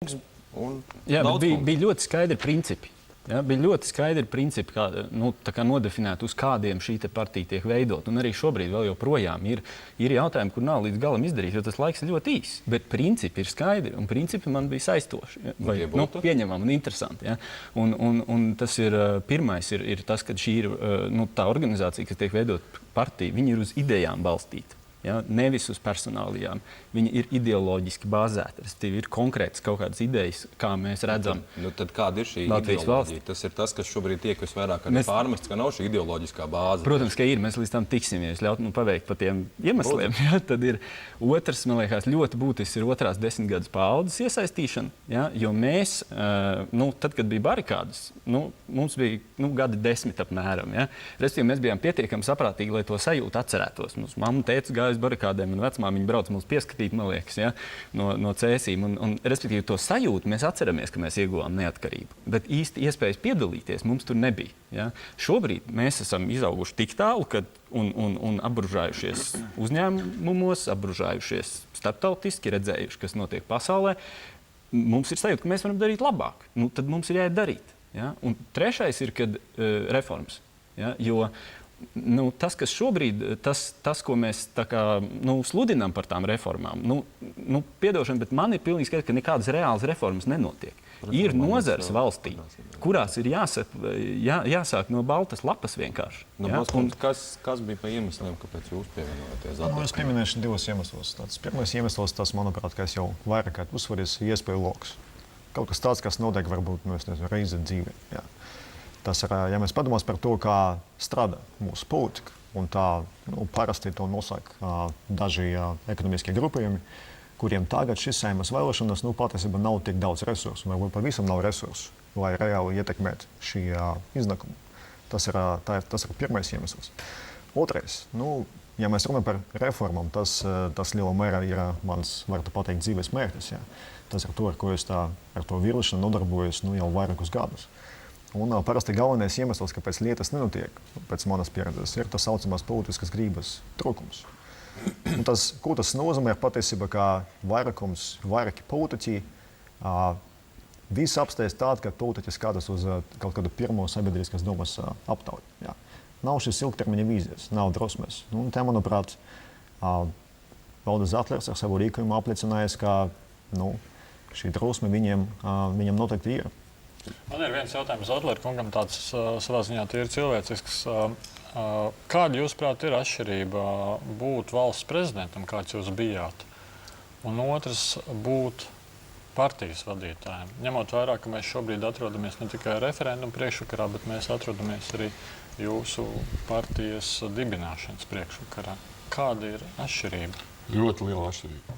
kungs un daudz kungs. Bija ļoti skaidri principi. Ja, bija ļoti skaidri principi, kā nodefinēt, uz kādiem šī partija tiek veidot. Un arī šobrīd vēl joprojām ir jautājumi, kur nav līdz galam izdarīts, jo tas laiks ir ļoti īss. Bet principi ir skaidri, un principi man bija saistoši. Vai pieņemami un interesanti. Ja? Un tas ir pirmais, ir tas, ka šī ir tā organizācija, kas tiek veidot partija, viņi ir uz idejām balstīta. Ja, nevis uz personālijām. Viņi ir ideoloģiski bāzēti. Ir konkrētas kaut kādas idejas, kā mēs redzam. Tad kāda ir šī ideoloģija? Tas ir tas, kas šobrīd tiek visvairāk pārmests, ka nav šī ideoloģiskā bāze. Protams, ka ir. Mēs līdz tam tiksim, ja es ļautu paveikt pa tiem iemesliem. Ja, tad ir otrs, man liekas, ļoti būtisks ir otrās desmitgades paaudzes iesaistīšana. Ja, jo mēs, tad, kad bija barikādas, mums bija gadi 10 apmēram. Ja. Respektīvi, mēs bijām pietiekami saprātīgi, lai to sajūtu atcerētos. Mums mamma teica, gāja uz barikādēm, un vecmāmiņa brauc mums pieskatīt, man liekas, ja, no cēsīm. Un, respektīvi, to sajūtu mēs atceramies, ka mēs ieguvām neatkarību. Bet īsti iespējas piedalīties mums tur nebija. Ja. Šobrīd mēs esam izauguši tik tālu, un apbružājušies uzņēmumos, apbružājušies starptautiski, redzējuši, kas notiek pasaulē. Mums ir sajūta, ka mēs varam darīt labāk. Tad mums ir jāiet darīt. Ja. Un trešais ir, kad reformas. Ja, jo tas, kas šobrīd, tas, ko mēs sludinām par tām reformām, piedošana, bet man ir pilnīgi skaidrs, ka nekādas reālas reformas nenotiek. Ir nozares valstī, kurās ir jāsāk no baltas lapas vienkārši. Kas bija par iemesliem, kāpēc jūs pievienojaties? Es pieminēšu divus iemeslus. Pirmais iemesls, tas, manuprāt, ka es jau vairāk kā uzsveries, iespēju loks. Kaut kas tāds, kas notiek varbūt reizi dzīvē. Jā. Tas ir, ja mēs padomās par to, kā strādā mūsu politika, un tā parasti to nosaka daži ekonomiskie grupējumi, kuriem tagad šis Saeimas vēlēšanas patiesībā nav tik daudz resursu, vai pavisam nav resursu, lai reāli ietekmētu šī iznākumu. Tas ir pirmais iemesls. Otrais, ja mēs runājam par reformām, tas lielā mērā ir mans, varētu pateikt, dzīves mērķis. Ja. Tas ir to, ar ko es ar to virlišanu nodarbojos jau vairākus gadus. Un parasti galvenais iemesls, kāpēc lietas nenotiek, pēc manas pieredzes, ir tas saucamās politiskas gribas trūkums. Un ko tas nozīmē patiesībā, ka vairāki politiķi visi apstājas tādi, ka politiķi skatās uz kaut kādu pirmo sabiedriskas domas aptauju. Ja. Nav šīs ilgtermiņa vīzijas, nav drosmes. Un te, manuprāt, Valdis Zatlers ar savu rīkojumu apliecinājis, ka šī drosme viņam noteikti ir. Man ir viens jautājums Zatlera kungam, tāds savā ziņā tīri cilvēcisks. Kāda, jūsuprāt, ir atšķirība būt valsts prezidentam, kāds jūs bijāt, un otrs būt partijas vadītājiem? Ņemot vērā, ka mēs šobrīd atrodamies ne tikai referendumu priekšvakarā, bet mēs atrodamies arī jūsu partijas dibināšanas priekšvakarā. Kāda ir atšķirība? Ļoti liela atšķirība.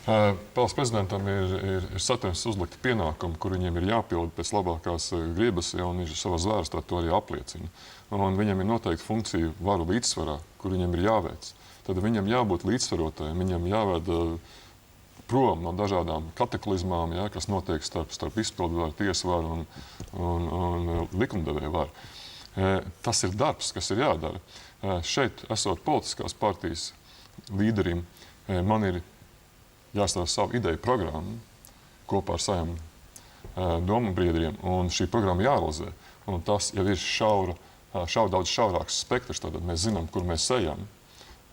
Valsts prezidentam ir satensties uzlikti pienākumi, kur viņiem ir jāpild pēc labākās gribas, ja un viņš savā zvērstā to arī apliecina. Un viņam ir noteikti funkcija varu līdzsvarā, kur viņam ir jāveic. Tad viņam jābūt līdzsvarotājiem, viņam jāved prom no dažādām kataklizmām, ja, kas notiek starp izpildvaru, tiesvaru un likumdevēju varu. Tas ir darbs, kas ir jādara. Šeit, esot politiskās partijas līderim, man ir jāstāv savu ideju programmu kopā ar saviem domu biedriem, un šī programma jārealizē. Un tas jau ir daudz šaurāks spektrs, tad mēs zinām, kur mēs ejam.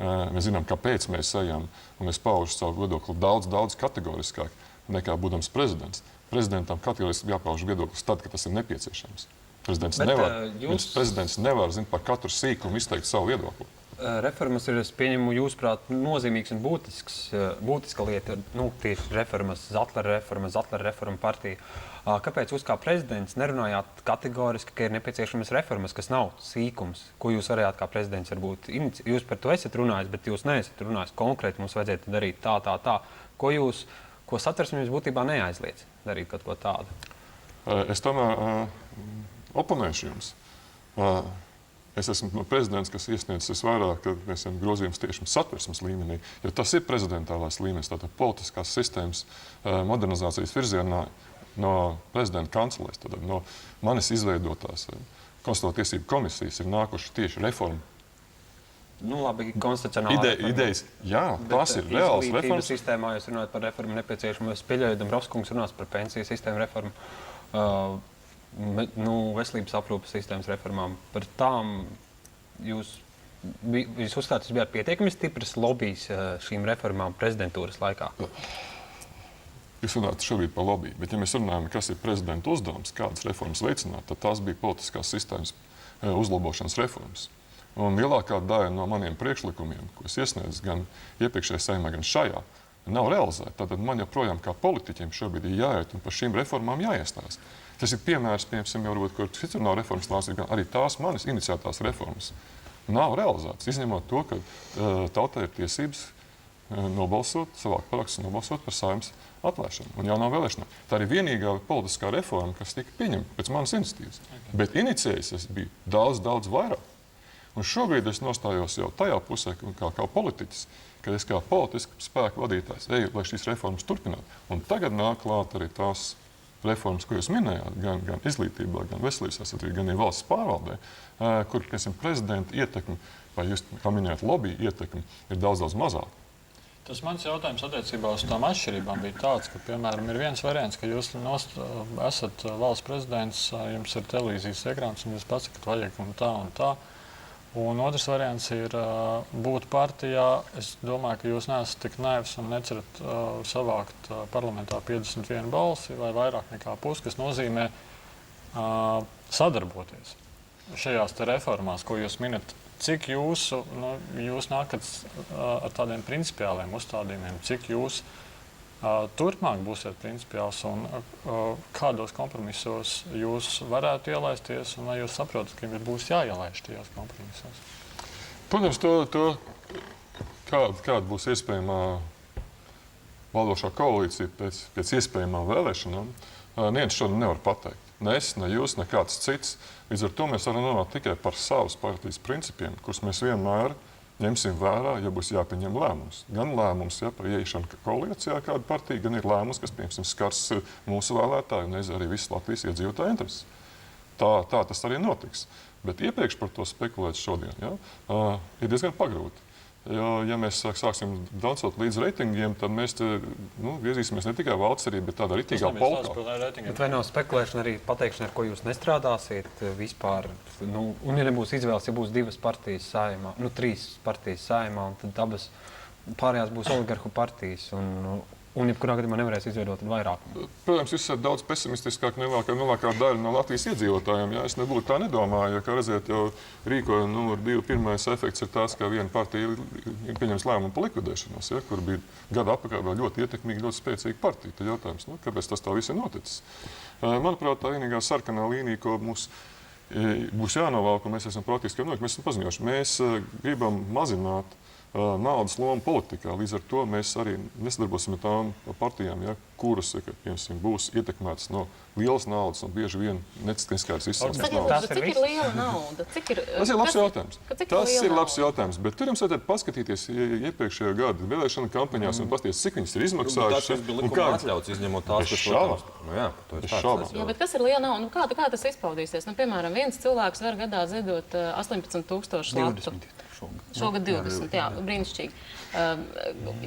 Mēs zinām, kāpēc mēs ejam, un mēs paužam savu viedokli daudz kategoriskāk nekā būdams prezidents. Prezidentam kategoriski jāpauž viedoklis tad, kad tas ir nepieciešams. Prezidents nevar par katru sīkumu izteikt savu viedokli. Reformas ir, es pieņemu, jūsuprāt, nozīmīgs un būtiska lieta. Tieši reformas, Zatlera reforma partija. Kāpēc jūs kā prezidents nerunājāt kategoriski, ka ir nepieciešamas reformas, kas nav sīkums? Ko jūs varējāt kā prezidents varbūt inicijēt? Jūs par to esat runājis, bet jūs neesat runājis konkrēti, mums vajadzētu darīt tā. Ko Satversme jums būtībā neaizliedz darīt kaut ko tādu? Es tomēr oponēšu jums. Es esmu prezidents, kas iesniedzis vairāk grozījumus tieši Satversmes līmenī, jo tas ir prezidentālais līmenis, tātad politiskās sistēmas modernizācijas virzienā no prezidenta kancelēs, no manis izveidotās konstitucionālo tiesību komisijas ir nākuši tieši reformu labi, konstitucionāla Idejas, jā, tās ir reāls reformas. Sistēmā jūs runājat par reformu nepieciešamu. Es pieļauju, Dombrovskis runās par pensiju sistēmu reformu, veselības aprūpes sistēmas reformām. Par tām jūs uzskatāt, tas bija pietiekami stiprs lobijs šīm reformām prezidentūras laikā? Jūs runājat šobrīd par lobby, bet ja mēs runājam, kas ir prezidenta uzdevums, kādas reformas veicināt, tad tās bija politiskās sistēmas uzlabošanas reformas. Un lielākā daļa no maniem priekšlikumiem, ko es iesniedzu gan iepriekšējā saimā, gan šajā, nav realizēta. Tātad man joprojām kā politiķiem šobrīd ir jāiet un par šīm reformām jāiestājas. Tas ir piemērs, piemēram, kur citur nav reformas lāsī, gan arī tās manis iniciētās reformas nav realizētas, izņemot to, ka tautai ir tiesības nobalsot, savākt parakstus, nobalsot par Saeimas atvēršanu un jaunām vēlēšanām. Tā ir vienīgā politiskā reforma, kas tika pieņemta pēc manas iniciatīvas. Bet inicijējis es biju daudz vairāk. Un šobrīd es nostājos jau tajā pusē, kā politiķis, kad es kā politisks spēku vadītājs eju, lai šīs reformas turpinātu. Un tagad nāk klāt arī tās reformas, ko jūs minējāt, gan izglītībā, gan veselības aizsardzībā, gan valsts pārvaldē, kur, piemēram, prezidenta ietekme, vai jūs, kā minējāt, lobby ietekme ir daudz mazāka. Tas mans jautājums attiecībā uz tām atšķirībām bija tāds, ka, piemēram, ir viens variants, ka jūs esat valsts prezidents, jums ir televīzijas ekrāns un jūs pasakāt, vajag un tā. Un otrs variants ir būt partijā. Es domāju, ka jūs neesat tik naivs un necerat savākt parlamentā 51 balsi vai vairāk nekā pusi, kas nozīmē sadarboties šajās reformās, ko jūs minat. Cik jūs nākat ar tādiem principiāliem uzstādījumiem, cik jūs turpmāk būsiet principiāls un kādos kompromisos jūs varētu ielaisties un vai jūs saprotat, ka jums būs jāielaiž tajos kompromisos? Protams, kāda būs iespējamā valdošā koalīcija pēc iespējamām vēlēšanām, neviens šodien nevar pateikt. Ne es, ne jūs, ne kāds cits. Līdz ar to mēs varam runāt tikai par savas partijas principiem, kurus mēs vienmēr ņemsim vērā, ja būs jāpieņem lēmums. Gan lēmums par ieiešanu koalīcijā kāda partija, gan ir lēmums, kas, piemēram, skars mūsu vēlētāju un arī visas Latvijas iedzīvotāju intereses. Tā tas arī notiks. Bet iepriekš par to spekulēt šodien ir diezgan pagrūti. Ja mēs sāksim dancot līdz reitingiem, tad mēs virzīsimies ne tikai valsts, bet tādā ritīgā polkā. Bet vai nav spekulēšana arī pateikšana, ar ko jūs nestrādāsiet vispār? Un ja nebūs izvēles, ja būs divas partijas Saeimā, 3 partijas Saeimā, un tad abas pārējās būs oligarhu partijas. Un jebkurā gadījumā nevarēs izveidot vairākumu. Protams, jūs esat daudz pesimistiskāk nekā lielākā daļa no Latvijas iedzīvotājiem. Es nebūtu tā nedomāju, jo, kā redzēt, jau rīkoja numur 2. Pirmais efekts ir tas, ka viena partija ir pieņems lēmumu par likvidēšanos, kur bija gadu atpakaļ vēl ļoti ietekmīga, ļoti spēcīga partija. Tad jautājums, kāpēc tas tā viss ir noticis? Manuprāt, tā vienīgā sarkanā līnija, ko mums būs jānovelk, un mēs esam praktiski mēs esam paziņojuši. Mēs gribam mazināt naudas loma politikā. Līdz ar to mēs arī nesadarbosimies ar tām partijām, kuras būs ietekmētas no lielas naudas un bieži vien neskaidrs izsaucas naudas. Cik ir liela nauda? Tas ir labs jautājums. Tas ir labs jautājums, bet tur jums vajadzētu paskatīties iepriekšējā gada vēlēšana kampaņās un paskatīties, cik viņas ir izmaksājušas. Tas bija likuma atļauts, izņemot tās, kas protams. Jā, bet kas ir liela nauda? Kā tas izpaudīsies? Piemēram, viens cilvēks var gadā ziedot 18,000 latu. Šogad 20, jā, brīnišķīgi.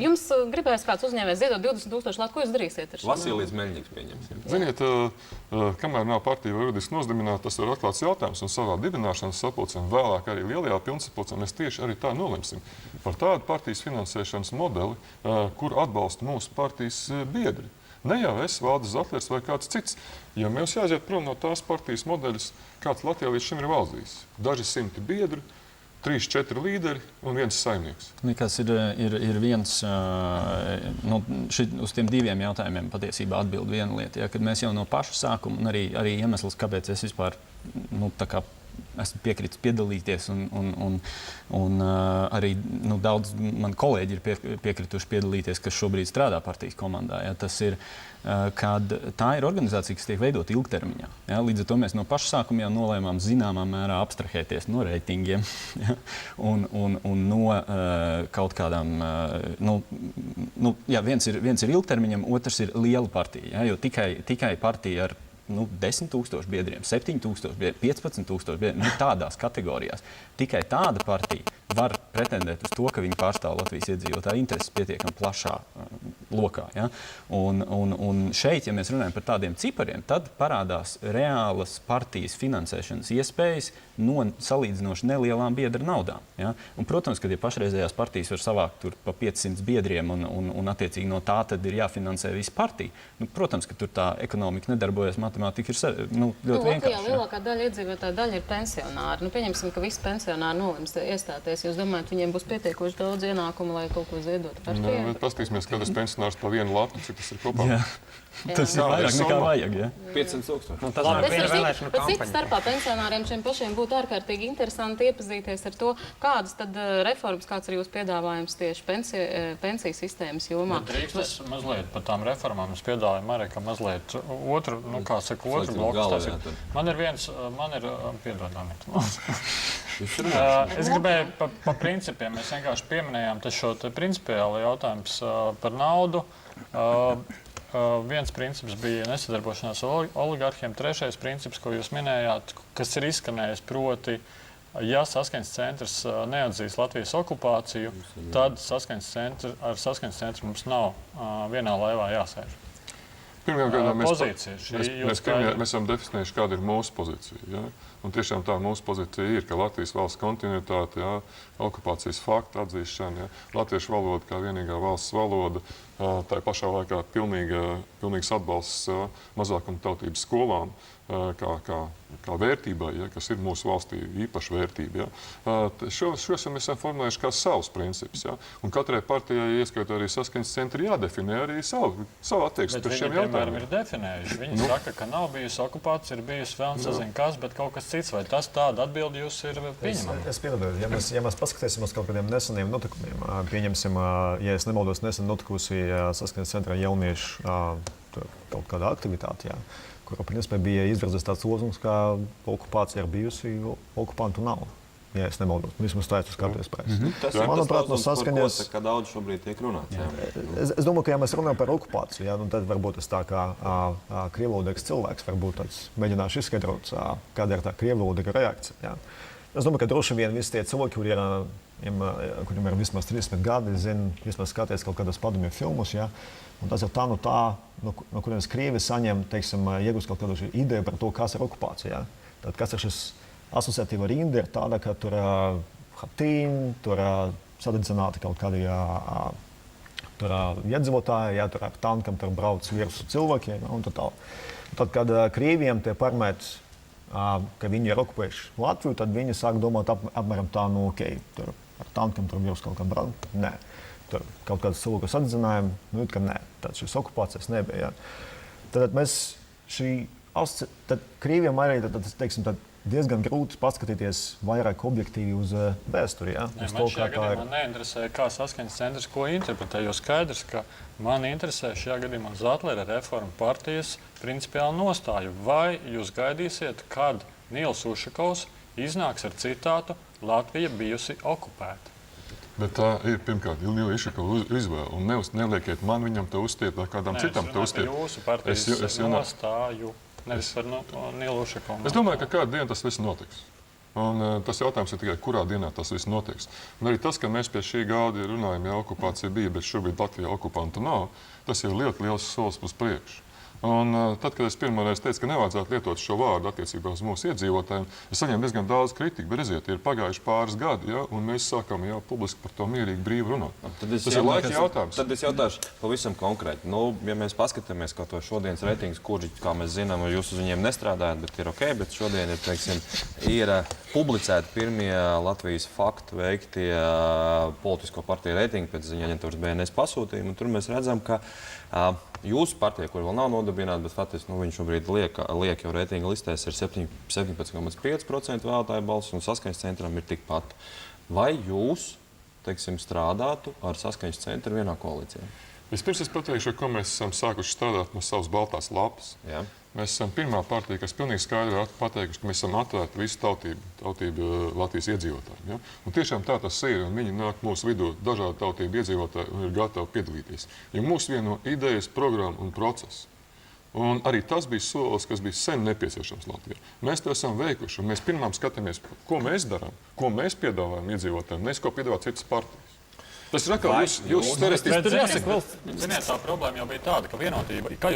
Jums gribēs kāds uzņēmējs ziedot 20,000 latu, ko jūs darīsiet ar šo? Vasilijas Meļņiks pieņemsim. Ziniet, kamēr nav partija vai juridiski nozdibināta, tas ir atklāts jautājums, un savā dibināšanas sapulcē un vēlāk arī lielajā pilnsapulcē mēs tieši arī tā nolemsim par tādu partijas finansēšanas modeli, kur atbalsta mūsu partijas biedri. Ne jau es, Valdis Zatlers vai kāds cits, jo mums jāiziet prom no tās partijas modeļas, kāds Latvijā līdz šim ir valdījis. Daži simti biedri, 3-4 līderi un viens saimnieks. Likās, ir viens, uz tiem diviem jautājumiem patiesībā atbild viena lieta. Kad mēs jau no paša sākuma, un arī iemesls, kāpēc es vispār esmu piekritis piedalīties, un arī daudz mani kolēģi ir piekrituši piedalīties, kas šobrīd strādā partijas komandā. Tas ir, kad tā ir organizācija, kas tiek veidota ilgtermiņā. Līdz ar to mēs no paša sākuma jau nolēmām zināmā mērā abstrahēties no reitingiem un no kaut kādām. Viens ir ilgtermiņam, otrs ir liela partija. Jo tikai partija ar 10,000 biedriem, 7,000 biedriem, 15,000 biedriem, tādās kategorijās. Tikai tāda partija var pretendēt uz to, ka viņi pārstāv Latvijas iedzīvotāju intereses pietiekami plašā lokā. Ja? Un šeit, ja mēs runājam par tādiem cipariem, tad parādās reālas partijas finansēšanas iespējas no salīdzinoši nelielām biedra naudām. Ja? Un, protams, ka ja pašreizējās partijas var savākt tur pa 500 biedriem un attiecīgi no tā tad ir jāfinansē visa partija. Nu, protams, ka tur tā ekonomika nedarbojas, matemātika ir ļoti vienkārša. Latvijā lielākā daļa iedzīvotāju daļa ir pensionāri. Pieņemsim, ka visi pensionāri nolims iestāties. Jūs domājat, viņiem būs pietiekoši daudz ienākumu, lai kaut ko ziedotu partijai? Bet paskatīsimies, kādas pensionārs pa vienu lapu, cik tas ir kopā. Jā. Tas ir vairāk nekā vajag. Ja? 500,000. Tas ir vēlēšanu kampaņa. Cits starpā pensionāriem šiem pašiem būtu ārkārtīgi interesanti iepazīties ar to, kādas tad reformas, kāds ir jūsu piedāvājums tieši pensiju sistēmas jomā. Drīkst es mazliet par tām reformām. Es piedāvāju arī, ka mazliet otru bloku. Man ir piedodāmiet. Es gribēju pa principiem. Mēs vienkārši pieminējām šo principiālu jautājumu par naudu. Viens princips bija nesadarbošanās ar oligarhiem. Trešais princips, ko jūs minējāt, kas ir izskanējis, proti, ja saskaņas centrs neatzīs Latvijas okupāciju, tad ar saskaņas centru mums nav vienā laivā jāsēž. Pirmajā gadā mēs esam definējuši, kāda ir mūsu pozīcija. Ja? Un tiešām tā mūsu pozīcija ir, ka Latvijas valsts kontinuitāte, ja? Okupācijas faktu atzīšana, ja? Latviešu valoda kā vienīgā valsts valoda, tā pašā laikā pilnīgs atbalsts mazākumtautības skolām kā vērtībai, ja? Kas ir mūsu valstī īpaša vērtība. Ja? Šos mēs esam formulējuši kā savus principus. Ja? Un katrai partijai, ieskaitot arī saskaņas centri, jādefinē arī savu attieksmi par šiem jautājumiem. Ir definējuši. Viņi saka, ka nav bijusi okupācija, ir bijusi vēl nezinu kas, bet kaut kas cits. Vai tas tāda atbildi jūs ir pieņemama? Es piedodu, ja mēs paskatīsim uz kaut kādiem neseniem notikumiem, pieņemsim, ja es nemaldos, nesen notikusi saskaņas centrā jauniešu kaut kāda aktivitāte, jā, kura principā bija izvirzīts tāds lozungs, ka okupācija ir bijusi, okupantu nav. Ja es nemaldos, vismaz tā es skatos presi. Manuprāt, no saskaņas, ka daudz šobrīd tiek runāts. Es domāju, ka ja mēs runājam par okupāciju, ja, tad varbūt es tā kā krievlodīgs cilvēks, varbūt tāds mēģināšu izskaidrot, kāda ir tā krievlodīga reakcija. Ja. Es domāju, ka droši vien visi tie cilvēki, kuriem ir vismaz 30 gadi, zina, vismaz skaties kaut kādas padomju filmus, ja, un tas ir tā, no kurienes Krievi saņem, teiksim, iegūst kaut kādu ideju par to, kas ir okupācija. Ja. Tad, kas ir šis asociatīva rinda ir tāda, ka tur hatīņi, tur sadedzināti kaut kādi iedzīvotāji, ja, tur ar tankam tur brauc virsū cilvēkiem. Un tad, kad Krieviem tie parmēt, ka viņi ir okupējuši Latviju, tad viņi sāk domāt apmēram tā, ok, tur ar tankam tur virsū kaut kā brauc. Nē. Tur kaut kādas cilvēku sadedzinājumi, ka nē. Tad šīs okupācijas nebija. Ja. Tad mēs tad Krieviem arī, teiksim, diezgan grūti paskatīties vairāk objektīvi uz vēsturi. Ja? Man neinteresē, kā saskaņas centrs ko interpretē, jo skaidrs, ka man interesē šajā gadījumā Zatlera reforma partijas principiāli nostāju. Vai jūs gaidīsiet, kad Nils Ušakovs iznāks ar citātu Latvija bijusi okupēta? Bet tā ir pirmkārt Nila Ušakova izvēle. Un neliekiet man viņam to uzstiet vai kādam citam to uzstiet. Jūsu partijas nostāju. Nevis par Nilu Ušakovu. Es domāju, ka kādu dienu tas viss notiks. Un, tas jautājums ir tikai, kurā dienā tas viss notiks. Un arī tas, ka mēs pie šī galda runājam, ja okupācija bija, bet šobrīd Latvijā okupantu nav, tas ir ļoti liels solis uz priekšu. Un, tad, kad es pirmoreiz teicu, ka nevajadzētu lietot šo vārdu attiecībā uz mūsu iedzīvotājiem, es saņēmu diezgan daudz kritiku, bet redziet, ir pagājuši pāris gadi, ja, un mēs sākam jau publiski par to mierīgi brīvi runāt. Tas ir laika jautājums. Tad es jautāšu pavisam konkrēti. Nu, ja mēs paskatāmies, kā to šodienas reitingus, kuri, kā mēs zinām, jūs uz viņiem nestrādājat, bet ir ok, bet šodien ir, teiksim, ir publicēti pirmie Latvijas faktu veiktie politisko partiju reitingi pēc ziņa aģentūras BNS pasūtījuma. Tur mēs redzam, ka jūsu partija, kur vēl nav nodibināta, bet faktiski viņš šobrīd liek jau reitinga listēs, ir 17,5% vēlētāju balsis, un saskaņas centram ir tikpat. Vai jūs, teiksim, strādātu ar saskaņas centru vienā koalīcijā? Vispirms es pateikšu, ko mēs esam sākuši strādāt no savas baltās lapas. Jā. Mēs esam pirmā partija, kas pilnīgi skaidri pateikuši, ka mēs esam atvērti visu tautību Latvijas iedzīvotājiem. Ja? Un tiešām tā tas ir, un viņi nāk mūsu vidū dažādu tautību iedzīvotāji un ir gatavi piedalīties. Ja mūs vieno idejas, programma un process, Un arī tas bija solis, kas bija sen nepieciešams Latvijai. Mēs to esam veikuši, un mēs pirmām skatāmies, ko mēs darām, ko mēs piedāvājam iedzīvotājiem, nevis ko piedāvā citas partijas. Tas ir atkal jūsu stereotips. Ziniet, tā problēma jau bija tāda, ka vienotība, kā jūs